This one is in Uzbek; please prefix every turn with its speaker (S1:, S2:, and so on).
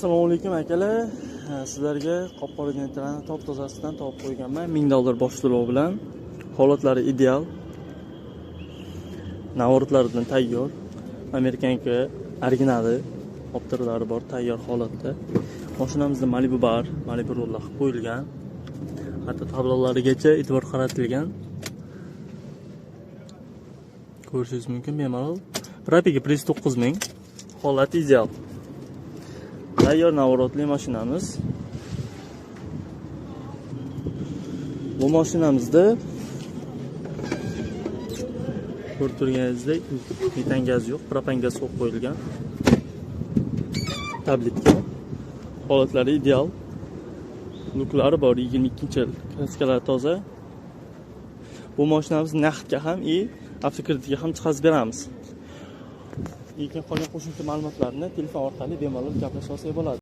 S1: Assalomu alaykum akalar. Sizlarga qop-qora jentlarni top-tozasidan topib qo'yganman. $1000 bosh to'lov bilan. Holatlari ideal. Navorotlaridan tayyor. Amerikanka originali optirlari bor, tayyor holatda. Mashinamizda Malibu bar, Malibu rollar qilib qo'yilgan. Hatto tablolarigacha e'tibor qaratilgan. Ko'rishingiz mumkin bemalol. Propiga pris 9000. Holat ideal. Tayyor navorotli mashinamiz. Bu mashinamizda ko'rib turganingizdek metan gaz yo'q, propan gaz qo'yib qo'yilgan. Tabletga. Holatlari ideal. Luklari bor, 22-yil. Kaskalari toza. Bu mashinamiz naqdga ham avtokreditga ham chiqazib beramiz. Lekin qolgan qo'shimcha ma'lumotlarni telefon orqali bemalol gaplashib olsak bo'ladi.